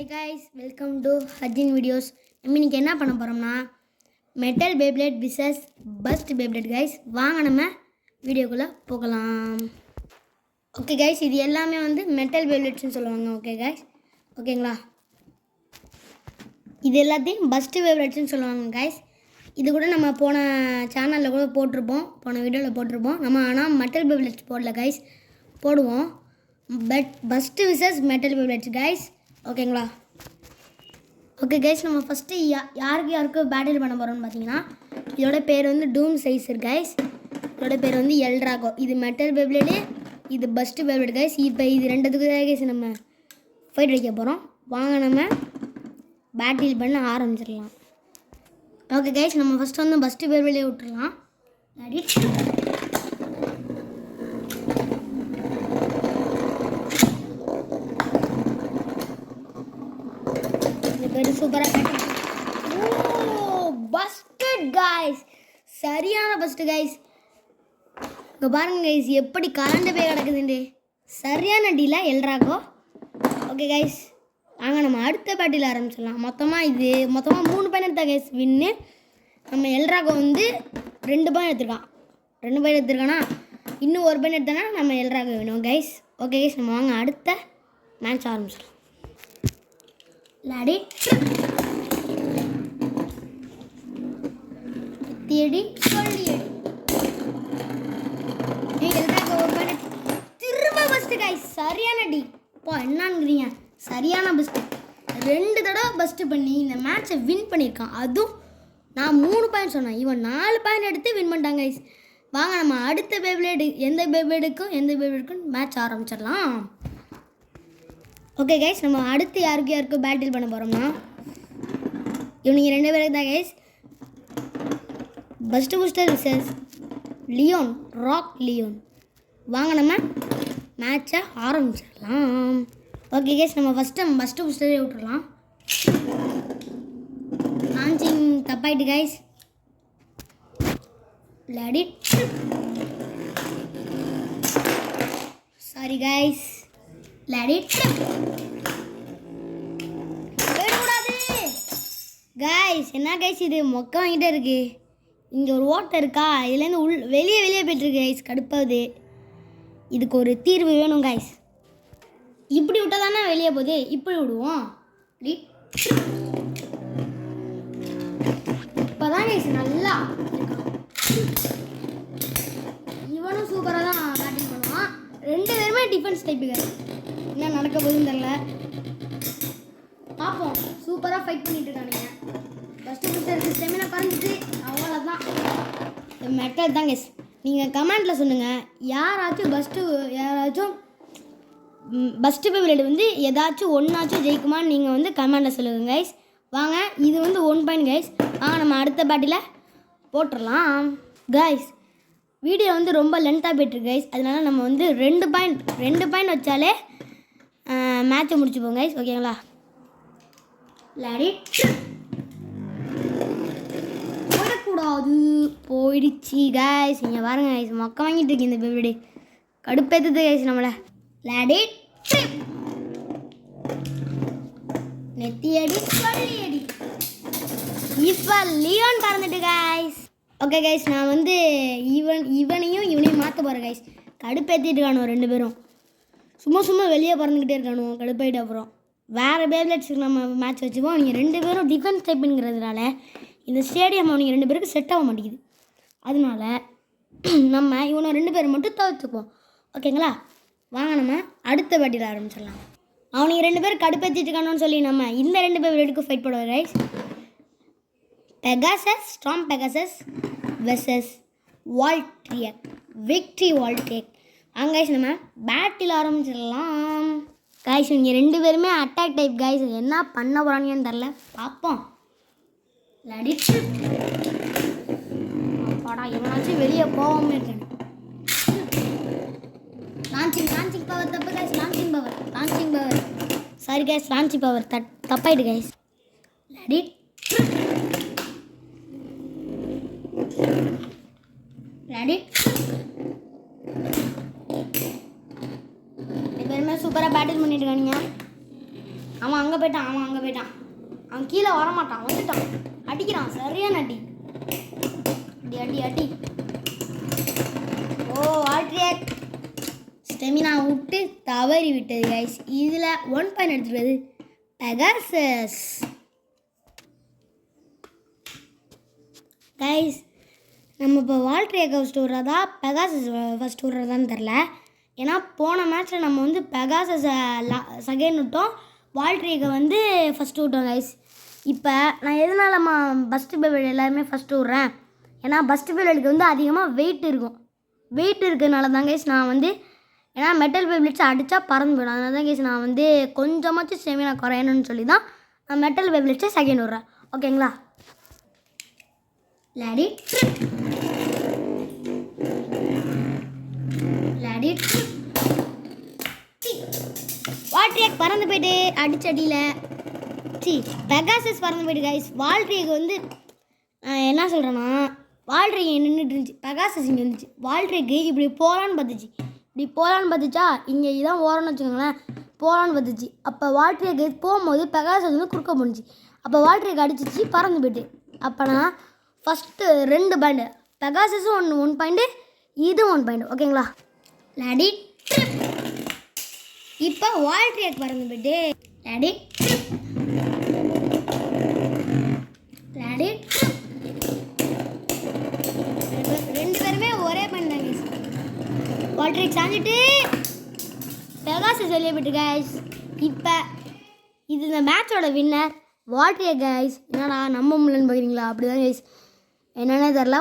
Hi guys, welcome to Hajin videos. இன்னைக்கு என்ன பண்ண போறோம்னா metal beyblade vs first beyblade guys. வாங்க நம்ம வீடியோக்குள்ள போகலாம். ஓகே guys, இது எல்லாமே வந்து மெட்டல் பேப்ளேட்ஸ்னு சொல்லுவாங்க. Okay guys. ஓகேங்களா? இது எல்லாத்தையும் பஸ்ட் பேப்ளேட்ஸ்னு சொல்லுவாங்க guys. இது கூட நம்ம போன சேனல்ல கூட போட்டுருப்போம். போன வீடியோல போட்டுருப்போம். நம்ம ஆனா மெட்டல் பேப்ளேட்ஸ் போடல guys. போடுவோம். But first vs metal beyblades guys. ஓகேங்களா? ஓகே கைஸ், நம்ம ஃபஸ்ட்டு யாருக்கு பேட்டில் பண்ண போகிறோம்னு பார்த்தீங்கன்னா, இதோட பேர் வந்து டூம் சைஸர் கைஸ். இதோட பேர் வந்து எல்ட்ராகோ. இது மெட்டல் பேப்ளேடு, இது பஸ்ட் பேப்ளேடு கைஸ். இப்போ இது ரெண்டுத்துக்கு தான் கைஸ் நம்ம ஃபைட் வைக்க போகிறோம். வாங்க நம்ம பேட்டில் பண்ண ஆரம்பிச்சிடலாம். ஓகே கைஸ், நம்ம ஃபஸ்ட்டு வந்து பஸ்ட் பேப்ளேடே விட்டுடலாம். சூப்பராக பஸ்டட் கைஸ், சரியான பஸ்ட் கைஸ். இப்போ பாருங்க கைஸ் எப்படி கரண்ட் போய் கிடக்குதுண்டு. சரியான டீல எல்ட்ராகோ. ஓகே கைஸ், வாங்க நம்ம அடுத்த பேட்டில் ஆரம்பிச்சிடலாம். மொத்தமாக 3 பாயிண்ட் எடுத்தா கைஸ் வின்னு. நம்ம எல்ட்ராகோ வந்து 2 பாயிண்ட் எடுத்துருக்கான். 2 பாயிண்ட் எடுத்துருக்கானா, இன்னும் 1 பாயிண்ட் எடுத்தோன்னா நம்ம எல்ட்ராகோ வேணும் கைஸ். ஓகே கைஸ், நம்ம வாங்க அடுத்த மேட்ச் ஆரம்பிச்சிடலாம். லாடி தேடி சொல்லி திரும்ப பஸ்ட் கைஸ். சரியான டி போ என்னங்கிறீங்க, சரியான பஸ்ட். 2 தடவை பஸ்ட் பண்ணி இந்த மேட்சை வின் பண்ணியிருக்கான். அதுவும் நான் 3 பாயிண்ட் சொன்னேன், இவன் 4 பாயிண்ட் எடுத்து வின் பண்ணிட்டாங்க கைஸ். வாங்க நம்ம அடுத்த பேப்ளேடு எந்த பேப்ளேடுக்கும் மேட்ச் ஆரம்பிச்சிடலாம். ஓகே கைஸ், நம்ம அடுத்து யாருக்கு பேட்டில் பண்ண போகிறோம்னா, இவனுங்க 2 பேருக்கு தான் guys. First booster versus Leone, rock Leone. வாங்க நம்ம மேட்சை ஆரம்பிச்சிடலாம். ஓகே கைஸ், நம்ம ஃபஸ்ட்டு பஸ்ட் பூஸ்டரே விட்டுடலாம். லான்ச்சிங் தப்பாயிட்டு கைஸ். லாடி சாரி கைஸ். லாடி போயிடக்கூடாது கைஸ். என்ன கைஸ் இது மொக்க வாங்கிட்டே இருக்கு. இங்கே ஒரு ஓட்டை இருக்கா, இதுலேருந்து வெளியே போய்ட்டுருக்கு கைஸ். கடுப்பாகுது. இதுக்கு ஒரு தீர்வு வேணும் கைஸ். இப்படி விட்டால் தானே வெளியே போகுது, இப்படி விடுவோம். இப்போதான் கைஸ் நல்லா இவனும் சூப்பராக தான் பேட்டிங் பண்ணுவான். 2 பேருமே டிஃபென்ஸ் டைப்பு கைஸ். என்ன நடக்க போகுதுன்னு தெரியல, பார்ப்போம். சூப்பராக ஃபைட் பண்ணிட்டு இருக்கானுங்க. ஃபஸ்ட்டு புஸ்டருக்கு ஸ்டெமினா குறைஞ்சிட்டு அவ்வளோதான். மெட்டல் தான் கைஸ். நீங்கள் கமெண்ட்டில் சொல்லுங்கள், யாராச்சும் பஸ்ட்டு பேப்ளேடு வந்து ஏதாச்சும் ஒன்றாச்சும் ஜெயிக்குமான்னு நீங்கள் வந்து கமெண்ட்டில் சொல்லுங்கள் கைஸ். வாங்க, இது வந்து 1 பாயிண்ட் கைஸ். வாங்க நம்ம அடுத்த பேட்டில் போட்டுடலாம் கைஸ். வீடியோ வந்து ரொம்ப லென்த்தாக போய்ட்டுருக்கு கைஸ். அதனால நம்ம வந்து 2 பாயிண்ட் வச்சாலே மேட்சை முடிச்சுப்போம் கைஸ். ஓகேங்களா? லாடி போடக்கூடாது, போயிடுச்சு கைஸ். இங்கே பாருங்க கைஸ், மொக்க வாங்கிட்டு இருக்கு இந்த பேபிடி. கடுப்பேற்றுது கைஸ் நம்மளை. லாடி நெத்தியடி சொல்லியடி. இப்போ லியோன் பறந்துட்டு கைஸ். ஓகே கைஸ், நான் வந்து இவனையும் மாற்ற போகிறேன் கைஸ். கடுப்பேற்றிட்டு இருக்கானோ 2 பேரும். சும்மா வெளியே பறந்துக்கிட்டே இருக்கானோ, கடுப்பாயிட்டு. அப்புறம் வேறு பேப்ளேட்ஸுக்கு நம்ம மேட்ச் வச்சுப்போம். நீங்கள் 2 பேரும் டிஃபென்ஸ் டைப்புங்கிறதுனால இந்த ஸ்டேடியம் அவங்க 2 பேருக்கு செட் ஆக மாட்டேங்குது. அதனால நம்ம இவனை 2 பேர் மட்டும் தவிர்த்துப்போம். ஓகேங்களா? வாங்க நம்ம அடுத்த பேட்டில் ஆரம்பிச்சிடலாம். அவனுங்க 2 பேர் கடுப்பேற்றிட்டு இருக்கானோன்னு சொல்லி நம்ம இந்த 2 பேப்ளேட்டுக்கு ஃபைட் போடுவோம் guys. Pegasus, storm Pegasus versus Valtryek, victory Valtryek. Guys நம்ம பேட்டில் ஆரம்பிச்சிடலாம் கைஸ். இவங்க 2 பேருமே அட்டாக் டைப் கைஸ். என்ன பண்ண போகிறாங்கன்னு தெரில, பார்ப்போம். லடிச்சு படா, எவனாச்சும் வெளியே போகாமல் இருக்கேன். லான்ச்சிங் பவர் தப்பு guys. Launching power sorry guys. Launching power தப்பாயிட்டு கைஸ். லடி ரெடி. பேருமே சூப்பராக பேட்டில் பண்ணிட்டு இருக்கானுங்க. அவன் அங்கே போயிட்டான், அவன் கீழே வரமாட்டான், வந்துட்டான், அடிக்கிறான், சரியான அடி. அடி அடி அடி. ஓ வால்ட்ரியாக் ஸ்டெமினா விட்டு தவறி விட்டது கைஸ். இதில் 1 பாயிண்ட் எடுத்துக்கிறது பெகாசஸ். கைஸ் நம்ம இப்போ வால்ட்ரியாக்கை ஃபஸ்ட்டு விட்றதா பெகாசஸ் ஃபஸ்ட்டு விட்றதான்னு தெரில. ஏன்னா போன மேட்ச்சில் நம்ம வந்து பெகாசஸை செகண்ட் விட்டோம், வால்ட்ரியாக்கை வந்து ஃபஸ்ட்டு விட்டோம் கைஸ். இப்போ நான் எதனால பஸ்ட்டு பேபிள் எல்லாருமே ஃபஸ்ட்டு விட்றேன், ஏன்னா பஸ்ட்டு பேபிளுக்கு வந்து அதிகமாக வெயிட் இருக்கும். வெயிட் இருக்கிறதுனால தான் கைஸ் நான் வந்து, ஏன்னா மெட்டல் பேபிள்ஸ் அடித்தா பறந்து போயிடும், அதனால தான் கைஸ் நான் வந்து கொஞ்சமாச்சும் ஸ்டெமினா குறையணும்னு சொல்லி தான் நான் மெட்டல் பேபிள்ஸை செகண்ட் விட்றேன். ஓகேங்களா? லாடி லாடி வால்ட்ரியாக் பறந்து போயிட்டு அடிச்சடியில் பெகாசஸ் பறந்து போயிட்டு கைஸ். வால்ட்ரியாக் வந்து என்ன சொல்கிறேன்னா, வால்ட்ரியாக் நின்றுட்டு இருந்துச்சு, பெகாசஸ் இங்கே இருந்துச்சு. வால்ட்ரியாக்கு இப்படி போகலான்னு பார்த்துச்சா, இங்கே இதான் ஓரம்னு வச்சுக்கோங்களேன், போகலான்னு பார்த்துச்சு. அப்போ வால்ட்ரியாக் போகும்போது பெகாசஸ் வந்து குறுக்க போணுச்சு. அப்போ வால்ட்ரியாக் அடிச்சிச்சு, பறந்து போயிட்டு. அப்போனா ஃபஸ்ட்டு 2 பாயிண்ட், பெகாசஸும் 1 பாயிண்ட்டு, இது 1 பாயிண்ட். ஓகேங்களா? லாடி ட்ரிப். இப்போ வால்ட்ரியாக் பறந்து போயிட்டு லாடி ட்ரிப், லாடி ட்ரிப். 2 பேருமே ஒரே பாயிண்ட் தான் கைஸ். வால்ட்ரியாக் சாஞ்சிட்டு பெகாசஸ் வெளியே போயிட்டு கைஸ். இப்போ இது இந்த மேட்சோட வின்னர் வால்ட்ரியாக் கைஸ். என்னடா நம்ப முடியலன்னு பார்க்குறீங்களா? அப்படி தான் கைஸ், என்னென்ன தெரில.